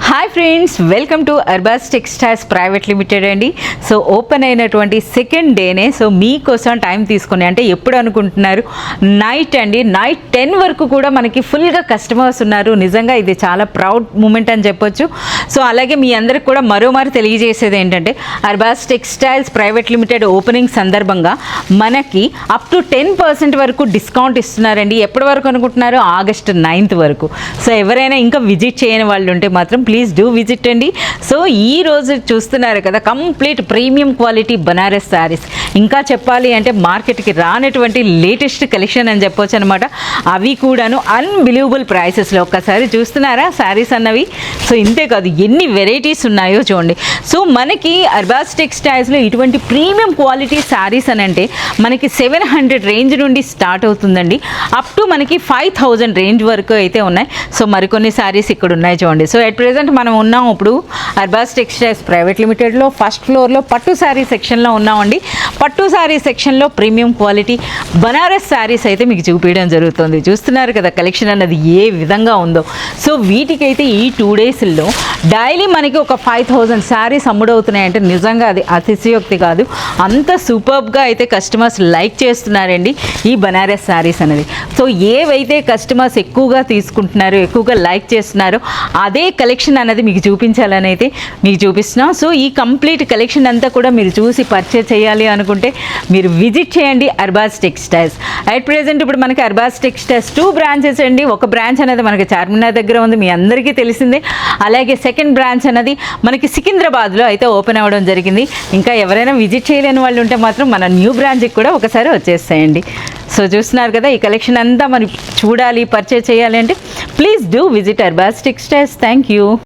Hi friends, welcome to Arbaz textiles private limited అండి. So open అయినటువంటి second డేనే so మీకోసం టైం తీసుకుని, అంటే ఎప్పుడు అనుకుంటున్నారు, నైట్ 10 వరకు కూడా మనకి ఫుల్గా కస్టమర్స్ ఉన్నారు. నిజంగా ఇది చాలా ప్రౌడ్ మూమెంట్ అని చెప్పొచ్చు. సో అలాగే మీ అందరికి కూడా మరోమారు తెలియజేసేది ఏంటంటే, Arbaz textiles private limited opening సందర్భంగా మనకి అప్ టు 10% వరకు డిస్కౌంట్ ఇస్తున్నారండి. ఎప్పటి వరకు అనుకుంటున్నారు? ఆగస్ట్ 9th వరకు. సో ఎవరైనా ఇంకా విజిట్ చేయని వాళ్ళు ఉంటే మాత్రం ప్లీజ్ డూ విజిట్ అండి. సో ఈ రోజు చూస్తున్నారు కదా, complete premium quality Banaras saris. ఇంకా చెప్పాలి అంటే మార్కెట్కి రానటువంటి లేటెస్ట్ కలెక్షన్ అని చెప్పొచ్చు అనమాట. అవి కూడాను అన్బిలీవబుల్ ప్రైసెస్లో. ఒక్కసారి చూస్తున్నారా శారీస్ అన్నవి? సో ఇంతే కాదు, ఎన్ని వెరైటీస్ ఉన్నాయో చూడండి. సో మనకి అర్బాస్ టెక్స్టైల్స్లో ఇటువంటి ప్రీమియం క్వాలిటీ శారీస్ అని అంటే మనకి 700 రేంజ్ నుండి స్టార్ట్ అవుతుందండి. అప్ టు మనకి 5000 రేంజ్ వరకు అయితే ఉన్నాయి. సో మరికొన్ని శారీస్ ఇక్కడ ఉన్నాయి చూడండి. సో అట్ ప్రెజెంట్ మనం ఉన్నాం ఇప్పుడు అర్బాస్ టెక్స్టైల్స్ ప్రైవేట్ లిమిటెడ్లో ఫస్ట్ ఫ్లోర్లో పట్టు శారీ సెక్షన్లో ఉన్నామండి. పట్టు శారీ సెక్షన్లో ప్రీమియం క్వాలిటీ బనారస్ శారీస్ అయితే మీకు చూపించడం జరుగుతుంది. చూస్తున్నారు కదా కలెక్షన్ అన్నది ఏ విధంగా ఉందో. సో వీటికైతే ఈ 2 డేస్లో డైలీ మనకి ఒక 5000 శారీస్ అమ్ముడవుతున్నాయంటే నిజంగా అది అతిశయోక్తి కాదు. అంత సూపర్బ్గా అయితే కస్టమర్స్ లైక్ చేస్తున్నారండి ఈ బనారస్ శారీస్ అనేది. సో ఏవైతే కస్టమర్స్ ఎక్కువగా తీసుకుంటున్నారో, ఎక్కువగా లైక్ చేస్తున్నారో అదే కలెక్షన్ అనేది మీకు చూపించాలని అయితే మీకు చూపిస్తున్నాం. సో ఈ కంప్లీట్ కలెక్షన్ అంతా కూడా మీరు చూసి పర్చేస్ చేయాలి అనుకుంటే మీరు విజిట్ చేయండి అర్బాస్ టెక్స్టైల్స్. అట్ ప్రెజెంట్ ఇప్పుడు మనకి అర్బాస్ టెక్స్టైల్స్ 2 బ్రాంచెస్ అండి. ఒక బ్రాంచ్ అనేది మనకి చార్మినార్ దగ్గర ఉంది, మీ అందరికీ తెలిసిందే. అలాగే సెకండ్ బ్రాంచ్ అనేది మనకి సికింద్రాబాద్లో అయితే ఓపెన్ అవ్వడం జరిగింది. ఇంకా ఎవరైనా విజిట్ చేయలేని వాళ్ళు ఉంటే మాత్రం మన న్యూ బ్రాంచ్కి కూడా ఒకసారి వచ్చేస్తాయండి. సో చూస్తున్నారు కదా, ఈ కలెక్షన్ అంతా మరి చూడాలి, పర్చేస్ చేయాలి అంటే please do visit Arbaz textiles. Thank you.